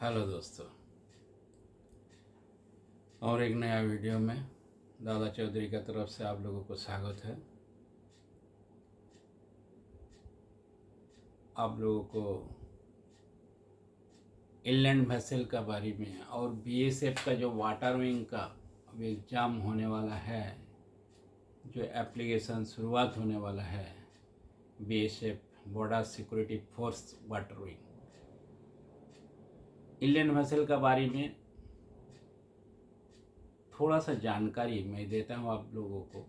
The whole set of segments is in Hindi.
हेलो दोस्तों, और एक नया वीडियो में दादा चौधरी की तरफ से आप लोगों को स्वागत है। आप लोगों को इनलैंड वेसल का बारे में और बीएसएफ का जो वाटर विंग का अब एग्ज़ाम होने वाला है, जो एप्लीकेशन शुरुआत होने वाला है, BSF border security force water wing inland vessel का बारे में थोड़ा सा जानकारी मैं देता हूँ आप लोगों को,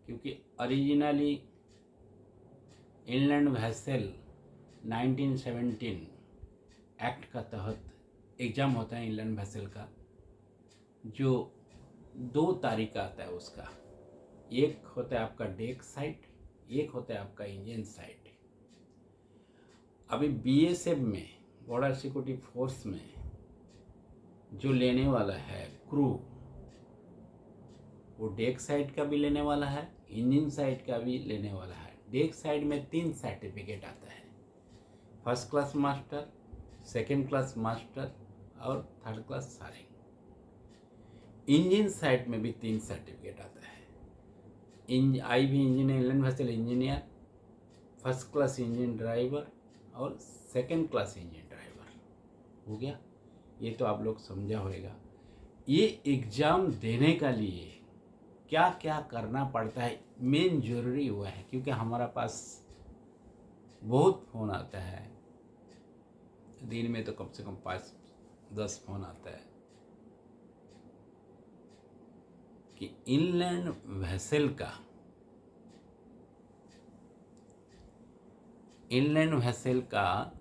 क्योंकि ओरिजिनली इनलैंड वेसल 1917 एक्ट का तहत एग्ज़ाम होता है इनलैंड वेसल का, जो 2 तारीख का आता है उसका। एक होता है आपका डेक साइट, एक होता है आपका इंजन साइट। अभी बीएसएफ में बॉर्डर सिक्योरिटी फोर्स में जो लेने वाला है क्रू, वो डेक साइड का भी लेने वाला है, इंजन साइड का भी लेने वाला है। डेक साइड में 3 सर्टिफिकेट आता है, first class master, second class master और थर्ड क्लास सारिंग। इंजन साइड में भी 3 सर्टिफिकेट आता है, IB engineer, inland vessel engineer, first class engine driver और सेकेंड क्लास इंजन ड्राइवर। हो गया, ये तो आप लोग समझा होगा। ये एग्ज़ाम देने का लिए क्या क्या करना पड़ता है, मेन जरूरी हुआ है, क्योंकि हमारा पास बहुत फ़ोन आता है, दिन में तो कम से कम 5-10 फ़ोन आता है कि इनलैंड वेसल का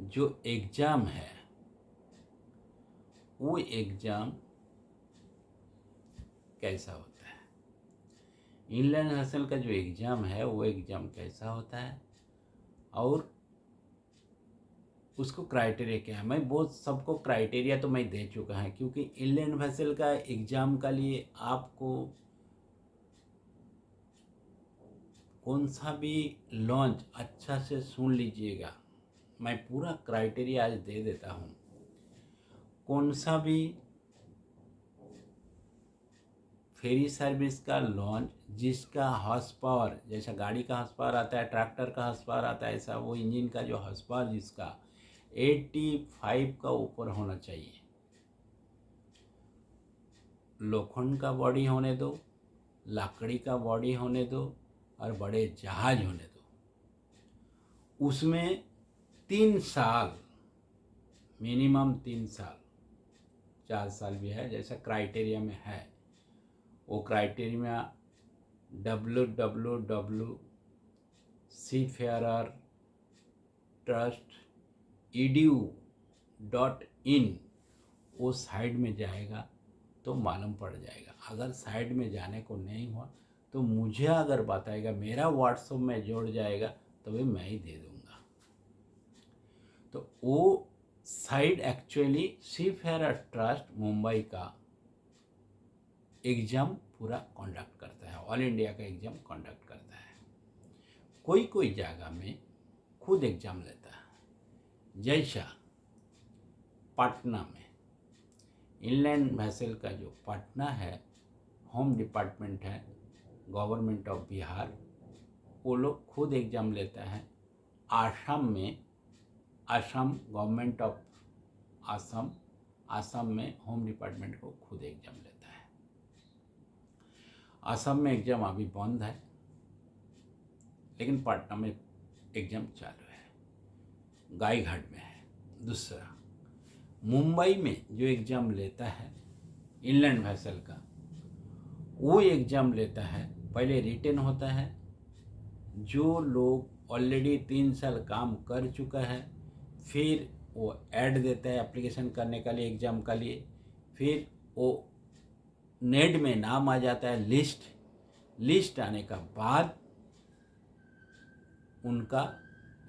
जो एग्ज़ाम है, वो एग्ज़ाम कैसा होता है। इनलैंड वेसल का जो एग्ज़ाम है वो एग्ज़ाम कैसा होता है और उसको क्राइटेरिया क्या है। मैं बहुत सबको क्राइटेरिया तो मैं दे चुका है, क्योंकि इनलैंड वेसल का एग्ज़ाम का लिए आपको कौन सा भी लॉन्च अच्छा से सुन लीजिएगा, मैं पूरा क्राइटेरिया आज दे देता हूँ। कौन सा भी फेरी सर्विस का लॉन्च जिसका हॉर्स पावर, जैसा गाड़ी का हॉर्स पावर आता है, ट्रैक्टर का हॉर्स पावर आता है, ऐसा वो इंजन का जो हॉर्स पावर जिसका 85 का ऊपर होना चाहिए। लोखंड का बॉडी होने दो, लकड़ी का बॉडी होने दो और बड़े जहाज होने दो। उसमें 3 साल, मिनिमम 3 साल, 4 साल भी है जैसा क्राइटेरिया में है। वो क्राइटेरिया www.seafarertrust.edu.in वो साइड में जाएगा तो मालूम पड़ जाएगा। अगर साइड में जाने को नहीं हुआ तो मुझे अगर बताएगा, मेरा व्हाट्सएप में जोड़ जाएगा, तो भी मैं ही दे दूँगा। तो वो साइड एक्चुअली सीफेयर ट्रस्ट मुंबई का एग्ज़ाम पूरा कंडक्ट करता है, ऑल इंडिया का एग्ज़ाम कंडक्ट करता है। कोई कोई जगह में खुद एग्ज़ाम लेता है, जैसा पटना में इनलैंड वेसल का जो पटना है, होम डिपार्टमेंट है, गवर्नमेंट ऑफ बिहार, वो लोग खुद एग्ज़ाम लेता है। आसाम में आसाम गवर्नमेंट ऑफ आसाम में होम डिपार्टमेंट को खुद एग्ज़ाम लेता है। आसाम में एग्ज़ाम अभी बंद है, लेकिन पटना में एग्ज़ाम चालू है, गाईघाट में है। दूसरा, मुंबई में जो एग्ज़ाम लेता है इनलैंड वेसल का, वो एग्ज़ाम लेता है, पहले रिटन होता है। जो लोग ऑलरेडी 3 साल काम कर चुका है, फिर वो ऐड देता है एप्लीकेशन करने के लिए एग्ज़ाम का लिए, फिर वो नेट में नाम आ जाता है, लिस्ट आने का बाद उनका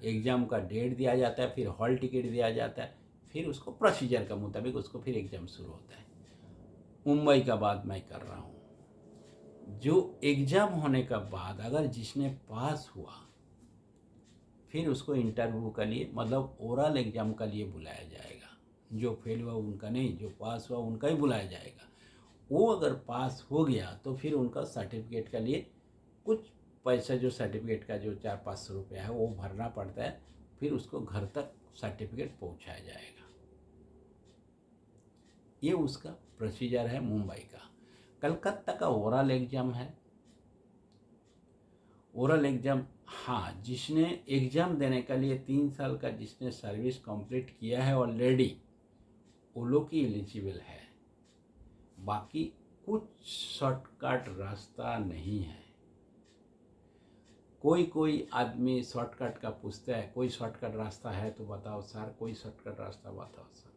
एग्ज़ाम का डेट दिया जाता है, फिर हॉल टिकट दिया जाता है, फिर उसको प्रोसीजर का मुताबिक उसको फिर एग्ज़ाम शुरू होता है। मुंबई का बात मैं कर रहा हूँ। जो एग्ज़ाम होने का बाद अगर जिसने पास हुआ फिर उसको इंटरव्यू के लिए मतलब ओरल एग्ज़ाम के लिए बुलाया जाएगा। जो फेल हुआ उनका नहीं, जो पास हुआ उनका ही बुलाया जाएगा। वो अगर पास हो गया तो फिर उनका सर्टिफिकेट के लिए कुछ पैसा, जो सर्टिफिकेट का जो 400-500 रुपया है वो भरना पड़ता है, फिर उसको घर तक सर्टिफिकेट पहुंचाया जाएगा। ये उसका प्रोसीजर है मुंबई का। कलकत्ता का ओरल एग्ज़ाम है। ओरल एग्ज़ाम, हाँ, जिसने एग्ज़ाम देने के लिए 3 साल का जिसने सर्विस कंप्लीट किया है ऑलरेडी, वो लोग ही एलिजिबल है। बाकी कुछ शॉर्टकट रास्ता नहीं है। कोई आदमी शॉर्टकट का पूछता है, कोई शॉर्टकट रास्ता है तो बताओ सर, कोई शॉर्टकट रास्ता बताओ सर।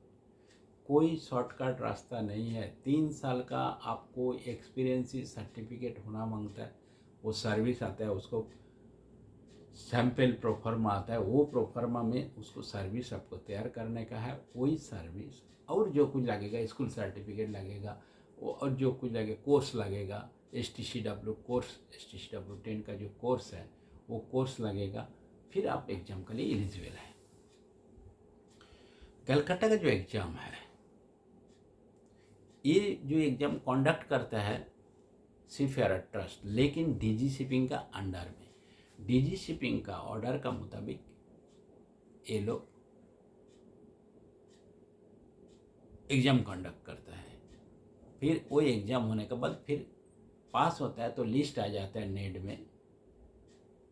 कोई शॉर्टकट रास्ता नहीं है। 3 साल का आपको एक्सपीरियंस सर्टिफिकेट होना मांगता है। वो सर्विस आता है, उसको सैम्पल प्रोफार्मा आता है, वो प्रोफार्मा में उसको सर्विस आपको तैयार करने का है। वही सर्विस और जो कुछ लगेगा, स्कूल सर्टिफिकेट लगेगा, और जो कुछ लगेगा, कोर्स लगेगा, STCW कोर्स, STCW 10 का जो कोर्स है वो कोर्स लगेगा, फिर आप एग्ज़ाम के लिए एलिजिबल है। कलकत्ता का जो एग्ज़ाम है, ये जो एग्ज़ाम कंडक्ट करता है सीफेयर ट्रस्ट, लेकिन DG शिपिंग का अंडर में। DG शिपिंग का ऑर्डर का मुताबिक ये लोग एग्ज़ाम कंडक्ट करता है। फिर वो एग्ज़ाम होने के बाद फिर पास होता है तो लिस्ट आ जाता है नेट में।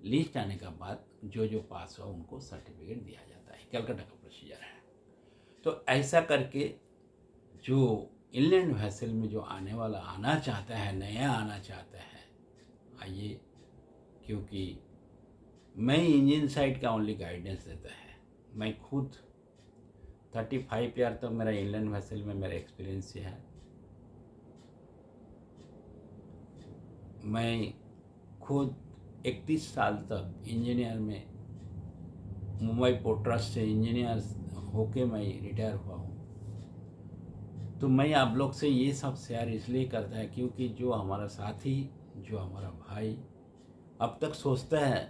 लिस्ट आने के बाद जो पास हुआ उनको सर्टिफिकेट दिया जाता है। कलकत्ता का प्रोसीजर है। तो ऐसा करके जो इनलैंड वेसल में जो आना चाहता है, नया आना चाहता है, आइए, क्योंकि मैं इंजन साइड का ओनली गाइडेंस देता है। मैं खुद 35 ईयर तक मेरा इनलैंड वेसल में मेरा एक्सपीरियंस है। मैं खुद 31 साल तक इंजीनियर में मुंबई पोर्ट ट्रस्ट से इंजीनियर होके मैं रिटायर हुआ हूँ। तो मैं आप लोग से ये सब शेयर इसलिए करता है क्योंकि जो हमारा साथी, जो हमारा भाई अब तक सोचता है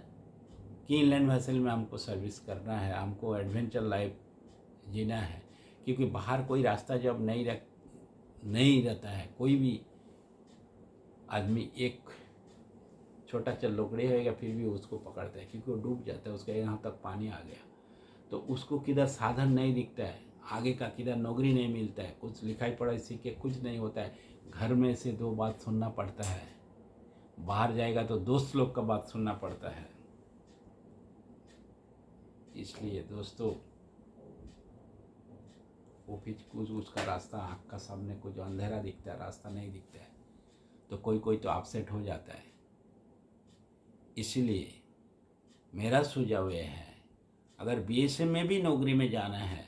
कि इनलैंड वेसल में हमको सर्विस करना है, हमको एडवेंचर लाइफ जीना है, क्योंकि बाहर कोई रास्ता जब नहीं रहता है, कोई भी आदमी एक छोटा सा लोकड़ी होएगा फिर भी उसको पकड़ता है, क्योंकि वो डूब जाता है, उसका यहाँ तक पानी आ गया तो उसको किधर साधन नहीं दिखता है, आगे का किधर नौकरी नहीं मिलता है, कुछ लिखाई पढ़ाई सीख के कुछ नहीं होता है। घर में से 2 बात सुनना पड़ता है, बाहर जाएगा तो दोस्त लोग का बात सुनना पड़ता है। इसलिए दोस्तों, वो भी कुछ उसका रास्ता आँख का सामने कुछ अंधेरा दिखता है, रास्ता नहीं दिखता है, तो कोई तो अपसेट हो जाता है। इसीलिए मेरा सुझाव ये है, अगर BSF में भी नौकरी में जाना है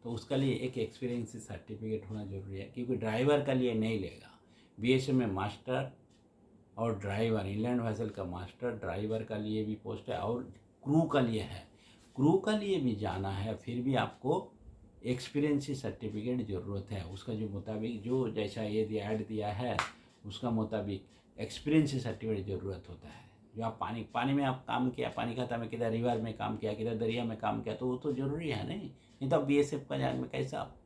तो उसका लिए एक एक्सपीरियंस सर्टिफिकेट होना जरूरी है, क्योंकि ड्राइवर का लिए नहीं लेगा। BSF में मास्टर और ड्राइवर, इनलैंड वेसल का मास्टर, ड्राइवर का लिए भी पोस्ट है, और क्रू का लिए है। क्रू का लिए भी जाना है, फिर भी आपको एक्सपीरियंस सर्टिफिकेट ज़रूरत है। उसका जो मुताबिक जो जैसा ये ऐड दिया है उसका मुताबिक एक्सपीरियंस सर्टिफिकेट ज़रूरत होता है। जो आप पानी में आप काम किया, पानी खाता में, किधर रिवर में काम किया, किधर दरिया में काम किया, तो वो तो ज़रूरी है नहीं तो आप BSF का जाग में कैसा आप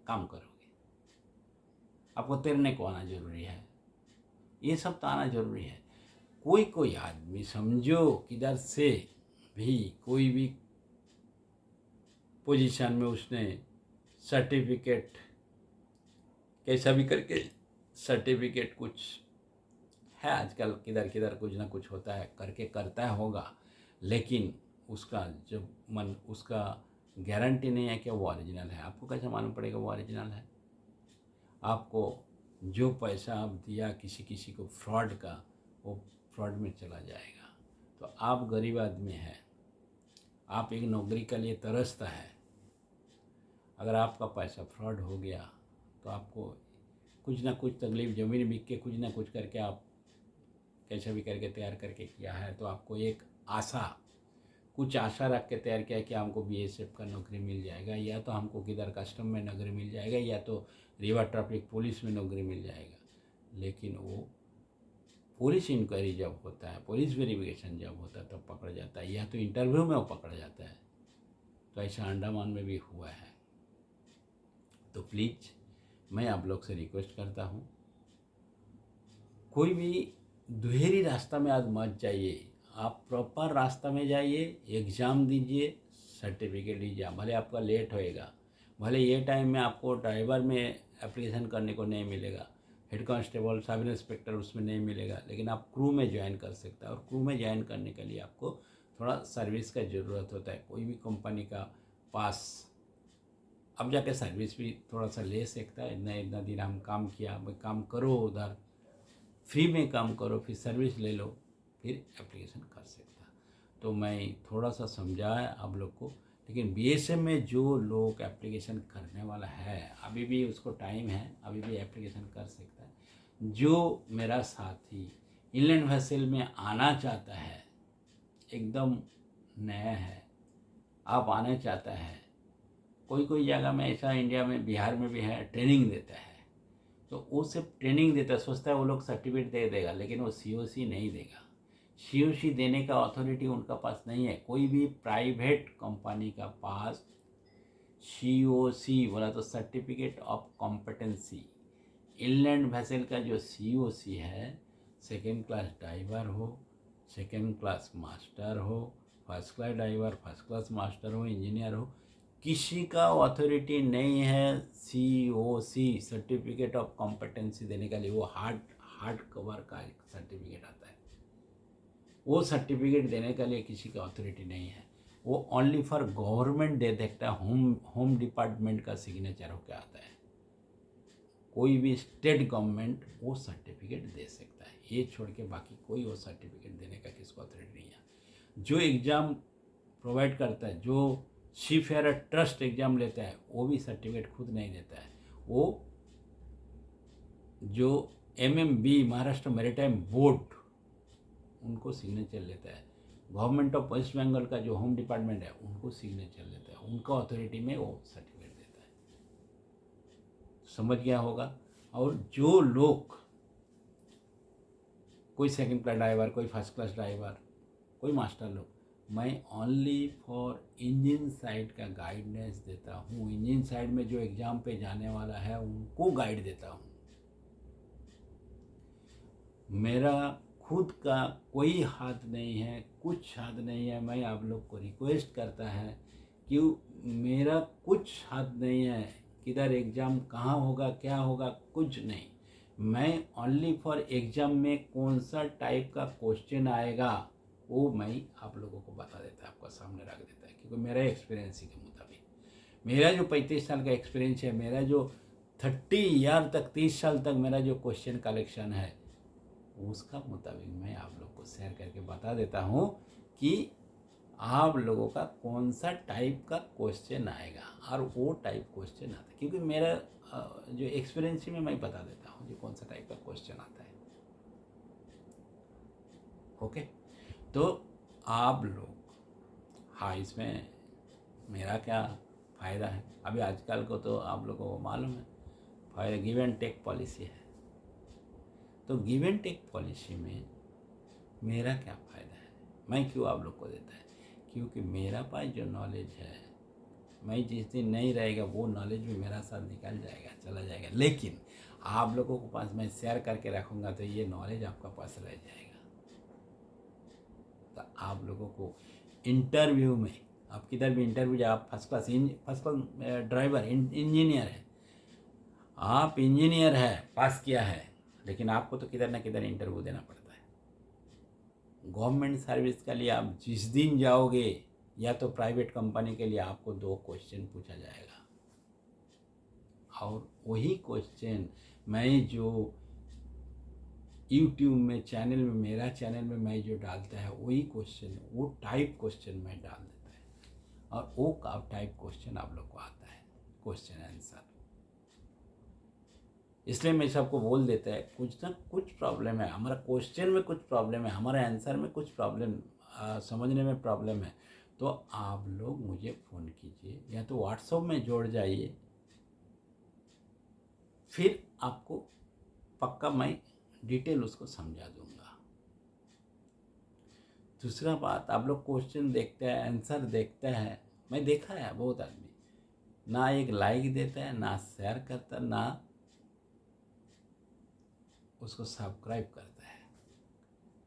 काम करोगे। आपको तैरने को आना ज़रूरी है, ये सब तो आना ज़रूरी है। कोई आदमी समझो किधर से भी कोई भी पोजीशन में उसने सर्टिफिकेट कैसा भी करके सर्टिफिकेट कुछ है, आजकल किधर किधर कुछ ना कुछ होता है, करके करता होगा, लेकिन उसका जब उसका गारंटी नहीं है कि वो ओरिजिनल है। आपको कैसे मालूम पड़ेगा वो ओरिजिनल है? आपको जो पैसा आप दिया किसी को फ्रॉड का, वो फ्रॉड में चला जाएगा। तो आप गरीब आदमी हैं, आप एक नौकरी के लिए तरसता है, अगर आपका पैसा फ्रॉड हो गया तो आपको कुछ ना कुछ तकलीफ, ज़मीन बिक के कुछ ना कुछ करके आप कैसे भी करके तैयार करके किया है, तो आपको एक कुछ आशा रख के तैयार किया कि हमको BSF का नौकरी मिल जाएगा, या तो हमको किधर कस्टम में नौकरी मिल जाएगा, या तो रिवर ट्रैफिक पुलिस में नौकरी मिल जाएगा, लेकिन वो पुलिस इंक्वायरी जब होता है, पुलिस वेरिफिकेशन जब होता है तब पकड़ जाता है, या तो इंटरव्यू में वो पकड़ जाता है। तो ऐसा अंडमान में भी हुआ है। तो प्लीज़ मैं आप लोग से रिक्वेस्ट करता हूँ, कोई भी दुहेरी रास्ता में आज मत जाइए। आप प्रॉपर रास्ता में जाइए, एग्ज़ाम दीजिए, सर्टिफिकेट लीजिए। भले आपका लेट होएगा, भले ये टाइम में आपको ड्राइवर में एप्लीकेशन करने को नहीं मिलेगा, हेड कांस्टेबल, सब इंस्पेक्टर उसमें नहीं मिलेगा, लेकिन आप क्रू में ज्वाइन कर सकते हैं। और क्रू में ज्वाइन करने के लिए आपको थोड़ा सर्विस का ज़रूरत होता है। कोई भी कंपनी का पास अब जाके सर्विस भी थोड़ा सा ले सकता है। इतना इतना दिन हम काम किया, भाई काम करो, उधर फ्री में काम करो, फिर सर्विस ले लो, फिर एप्लीकेशन कर सकता। तो मैं थोड़ा सा समझाया आप लोग को। लेकिन बीएसएफ में जो लोग एप्लीकेशन करने वाला है, अभी भी उसको टाइम है, अभी भी एप्लीकेशन कर सकता है। जो मेरा साथी इनलैंड वेसल में आना चाहता है, एकदम नया है, आप आना चाहता है, कोई कोई जगह में ऐसा इंडिया में, बिहार में भी है, ट्रेनिंग देता है। तो वो सिर्फ ट्रेनिंग देता है, सोचता है वो लोग सर्टिफिकेट दे देगा, लेकिन वो सीओसी नहीं देगा। सीओसी देने का अथॉरिटी उनका पास नहीं है। कोई भी प्राइवेट कंपनी का पास सीओसी बोला तो certificate of competency, inland vessel का जो सीओसी है, सेकेंड क्लास ड्राइवर हो, सेकेंड क्लास मास्टर हो, first class driver, first class master हो, इंजीनियर हो, किसी का अथॉरिटी नहीं है सीओसी सर्टिफिकेट ऑफ कॉम्पिटेंसी देने के लिए। वो हार्ड कवर का एक सर्टिफिकेट आता है, वो सर्टिफिकेट देने के लिए किसी का अथॉरिटी नहीं है। वो ओनली फॉर गवर्नमेंट दे सकता है, होम डिपार्टमेंट का सिग्नेचर होकर आता है। कोई भी स्टेट गवर्नमेंट वो सर्टिफिकेट दे सकता है, ये छोड़ के बाकी कोई वो सर्टिफिकेट देने का किसको अथॉरिटी नहीं है। जो एग्ज़ाम प्रोवाइड करता है, जो सीफेयर ट्रस्ट एग्ज़ाम लेता है, वो भी सर्टिफिकेट खुद नहीं देता है। वो जो एमएमबी, महाराष्ट्र मैरीटाइम बोर्ड, उनको सिग्नेचर लेता है। गवर्नमेंट ऑफ वेस्ट बंगाल का जो होम डिपार्टमेंट है, उनको सिग्नेचर लेता है, उनका अथॉरिटी में वो सर्टिफिकेट देता है। समझ गया होगा। और जो लोग, कोई सेकंड क्लास ड्राइवर, कोई फर्स्ट क्लास ड्राइवर, कोई मास्टर लोग, मैं ओनली फॉर इंजन साइड का गाइडेंस देता हूँ। इंजन साइड में जो एग्ज़ाम पे जाने वाला है उनको गाइड देता हूँ। मेरा खुद का कोई हाथ नहीं है, कुछ हाथ नहीं है। मैं आप लोग को रिक्वेस्ट करता है कि मेरा कुछ हाथ नहीं है, किधर एग्ज़ाम कहाँ होगा, क्या होगा, कुछ नहीं। मैं ओनली फॉर एग्ज़ाम में कौन सा टाइप का क्वेश्चन आएगा वो मैं आप लोगों को बता देता है, आपका सामने रख देता है। क्योंकि मेरा एक्सपीरियंस के मुताबिक, मेरा जो 35 साल का एक्सपीरियंस है, मेरा जो 30 ईयर तक, 30 साल तक मेरा जो क्वेश्चन कलेक्शन है, उसका मुताबिक मैं आप लोग को शेयर करके बता देता हूँ कि आप लोगों का कौन सा टाइप का क्वेश्चन आएगा, और वो टाइप क्वेश्चन आता है। क्योंकि मेरा जो एक्सपीरियंस में मैं बता देता हूँ जो कौन सा टाइप का क्वेश्चन आता है। ओके, तो आप लोग, हाँ, इसमें मेरा क्या फ़ायदा है, अभी आजकल को तो आप लोगों को मालूम है, फ़ायदा गिव एंड टेक पॉलिसी है। तो गिव एंड टेक पॉलिसी में मेरा क्या फ़ायदा है, मैं क्यों आप लोग को देता है? क्योंकि मेरा पास जो नॉलेज है, मैं जिस दिन नहीं रहेगा वो नॉलेज भी मेरा साथ निकल जाएगा, चला जाएगा। लेकिन आप लोगों के पास मैं शेयर करके रखूँगा तो ये नॉलेज आपका पास रह जाएगा। तो आप लोगों को इंटरव्यू में, आप किधर भी इंटरव्यू जाए, आप फर्स्ट क्लास ड्राइवर, इंजीनियर है, आप इंजीनियर है, पास किया है, लेकिन आपको तो किधर ना किधर इंटरव्यू देना पड़ता है। गवर्नमेंट सर्विस के लिए आप जिस दिन जाओगे, या तो प्राइवेट कंपनी के लिए आपको 2 क्वेश्चन पूछा जाएगा, और वही क्वेश्चन मैं जो यूट्यूब में चैनल में, मेरा चैनल में मैं जो डालता है, वही क्वेश्चन, वो टाइप क्वेश्चन मैं डाल देता है, और वो टाइप क्वेश्चन आप लोग को आता है, क्वेश्चन आंसर। इसलिए मैं सबको बोल देता है, कुछ ना कुछ प्रॉब्लम है, हमारा क्वेश्चन में कुछ प्रॉब्लम है, हमारे आंसर में कुछ प्रॉब्लम, समझने में प्रॉब्लम है, तो आप लोग मुझे फ़ोन कीजिए, या तो व्हाट्सएप में जोड़ जाइए, फिर आपको पक्का मैं डिटेल उसको समझा दूंगा। दूसरा बात, आप लोग क्वेश्चन देखते हैं, आंसर देखते हैं, मैं देखा है बहुत आदमी ना एक लाइक देता है, ना शेयर करता, ना उसको सब्सक्राइब करता है।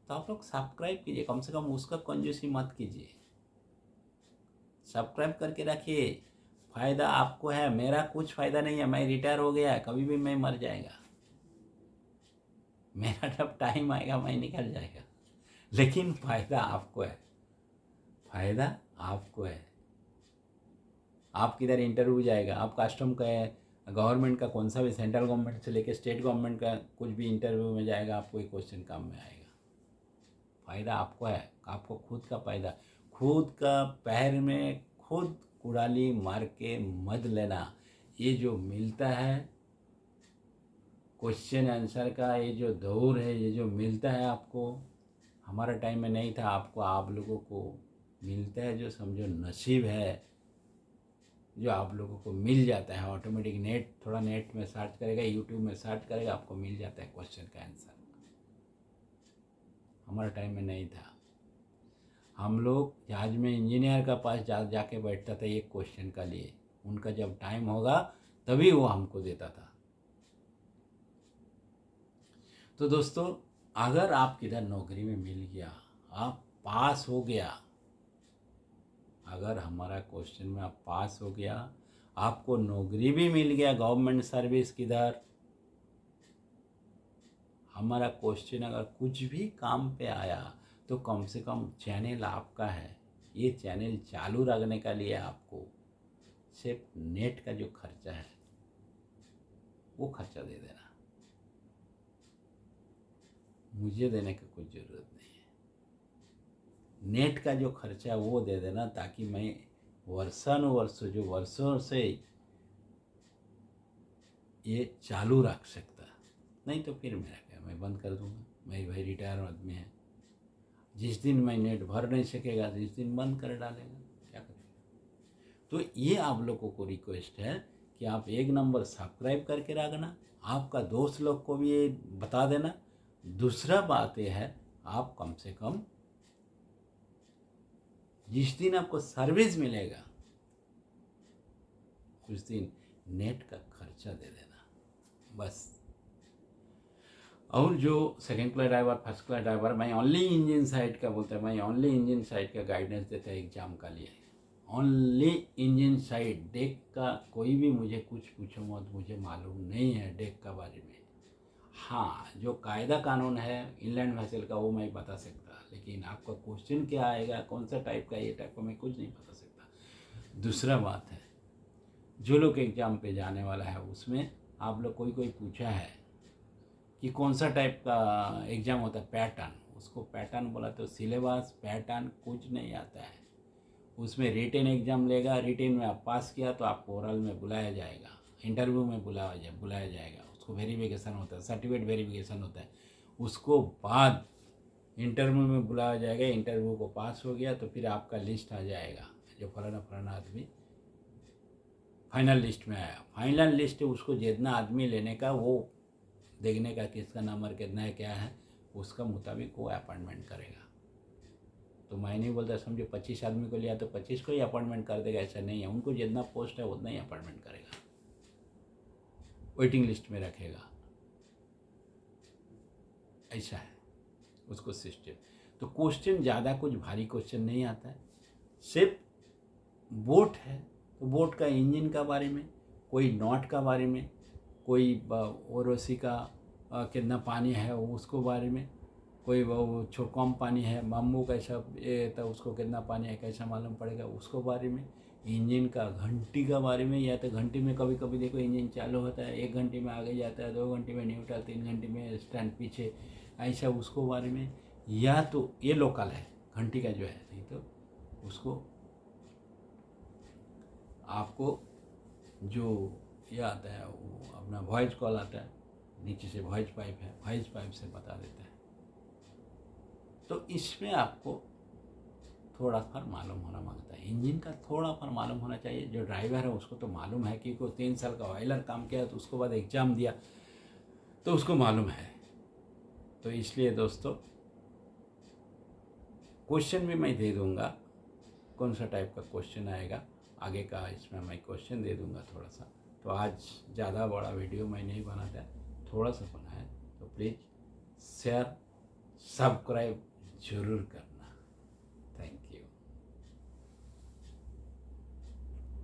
तो आप लोग सब्सक्राइब कीजिए, कम से कम उसका कंजूसी मत कीजिए, सब्सक्राइब करके रखिए। फ़ायदा आपको है, मेरा कुछ फ़ायदा नहीं है, मैं रिटायर हो गया है, कभी भी मैं मर जाएगा, मेरा जब टाइम आएगा मैं निकल जाएगा, लेकिन फ़ायदा आपको है, फ़ायदा आपको है। आप किधर इंटरव्यू जाएगा, आप कस्टम का है, गवर्नमेंट का कौन सा भी, सेंट्रल गवर्नमेंट से लेकर स्टेट गवर्नमेंट का कुछ भी इंटरव्यू में जाएगा, आपको एक क्वेश्चन काम में आएगा। फ़ायदा आपको है, आपको खुद का फ़ायदा, खुद का पैर में खुद कुड़ाली मार के मत लेना। ये जो मिलता है क्वेश्चन आंसर का, ये जो दौर है, ये जो मिलता है आपको, हमारा टाइम में नहीं था, आपको, आप लोगों को मिलता है, जो समझो नसीब है, जो आप लोगों को मिल जाता है ऑटोमेटिक। नेट, थोड़ा नेट में सर्च करेगा, यूट्यूब में सर्च करेगा, आपको मिल जाता है क्वेश्चन का आंसर। हमारा टाइम में नहीं था, हम लोग जहाज में इंजीनियर का पास जाके बैठता था एक क्वेश्चन का लिए, उनका जब टाइम होगा तभी वो हमको देता था। तो दोस्तों, अगर आप किधर नौकरी में मिल गया, आप पास हो गया, अगर हमारा क्वेश्चन में आप पास हो गया, आपको नौकरी भी मिल गया गवर्नमेंट सर्विस किधर, हमारा क्वेश्चन अगर कुछ भी काम पे आया, तो कम से कम चैनल आपका है। ये चैनल चालू रखने का लिए आपको सिर्फ नेट का जो खर्चा है वो खर्चा दे देना, मुझे देने की कुछ ज़रूरत नहीं है। नेट का जो खर्चा है वो दे देना, ताकि मैं वर्षानुवर्ष, जो वर्षों से ये चालू रख सकता। नहीं तो फिर मेरा क्या, मैं बंद कर दूंगा, मैं भाई रिटायर आदमी है, जिस दिन मैं नेट भर नहीं सकेगा जिस दिन बंद कर डालेगा, क्या करेगा। तो ये आप लोगों को रिक्वेस्ट है कि आप एक नंबर सब्सक्राइब करके रखना, आपका दोस्त लोग को भी ये बता देना। दूसरा बात ये है, आप कम से कम जिस दिन आपको सर्विस मिलेगा उस दिन नेट का खर्चा दे देना बस। और जो second class driver, first class driver, मैं ओनली इंजन साइड का बोलता है, मैं ओनली इंजन साइड का गाइडेंस देता है एग्जाम का लिए, ओनली इंजन साइड। डेक का कोई भी मुझे कुछ पूछो मत, मुझे मालूम नहीं है डेक का बारे में। हाँ, जो कायदा कानून है इनलैंड वेसल का वो मैं बता सकता, लेकिन आपका क्वेश्चन क्या आएगा, कौन सा टाइप का, ये टाइप का मैं कुछ नहीं बता सकता। दूसरा बात है, जो लोग एग्ज़ाम पे जाने वाला है उसमें आप लोग कोई पूछा है कि कौन सा टाइप का एग्ज़ाम होता है, पैटर्न, उसको पैटर्न बोला तो सिलेबस पैटर्न कुछ नहीं आता है। उसमें रिटेन एग्ज़ाम लेगा, रिटेन में आप पास किया तो आपको ओरल में बुलाया जाएगा, इंटरव्यू में बुलाया जाएगा, उसको वेरिफिकेशन होता है, सर्टिफिकेट वेरिफिकेशन होता है, उसको बाद इंटरव्यू में बुलाया जाएगा। इंटरव्यू को पास हो गया तो फिर आपका लिस्ट आ जाएगा, जो फलाना आदमी फाइनल लिस्ट में आया। फाइनल लिस्ट उसको जितना आदमी लेने का, वो देखने का किसका नंबर कितना है, क्या है, उसका मुताबिक वो अपॉइंटमेंट करेगा। तो मैं नहीं बोलता समझो 25 आदमी को लिया तो 25 को ही अपॉइंटमेंट कर देगा, ऐसा नहीं है। उनको जितना पोस्ट है उतना ही अपॉइंटमेंट करेगा, वेटिंग लिस्ट में रखेगा, ऐसा है उसको सिस्टम। तो क्वेश्चन ज़्यादा कुछ भारी क्वेश्चन नहीं आता है, सिर्फ बोट है तो बोट का इंजन का बारे में, कोई नॉट का बारे में, कोई ओरोसी का कितना पानी है उसको बारे में, कोई वो कम पानी है, बम्बू कैसा ये तो उसको कितना पानी है कैसा मालूम पड़ेगा उसको बारे में, इंजन का घंटी का बारे में, या तो घंटी में कभी कभी देखो इंजन चालू होता है 1 घंटे में आगे जाता है, 2 घंटे में न्यूट्रल, 3 घंटे में स्टैंड पीछे, ऐसा उसको बारे में। या तो ये लोकल है घंटी का जो है, नहीं तो उसको आपको जो ये आता है वो अपना वॉइस कॉल आता है, नीचे से वॉइस पाइप है, वॉइस पाइप से बता देता है। तो इसमें आपको थोड़ा फर मालूम होना मांगता है, इंजन का थोड़ा फर मालूम होना चाहिए। जो ड्राइवर है उसको तो मालूम है कि कोई 3 साल का ऑयलर काम किया तो उसको बाद एग्ज़ाम दिया तो उसको मालूम है। तो इसलिए दोस्तों क्वेश्चन भी मैं दे दूंगा, कौन सा टाइप का क्वेश्चन आएगा आगे का, इसमें मैं क्वेश्चन दे दूंगा थोड़ा सा। तो आज ज़्यादा बड़ा वीडियो मैं नहीं बनाता, थोड़ा सा बनाया, तो प्लीज़ शेयर सब्सक्राइब जरूर करना।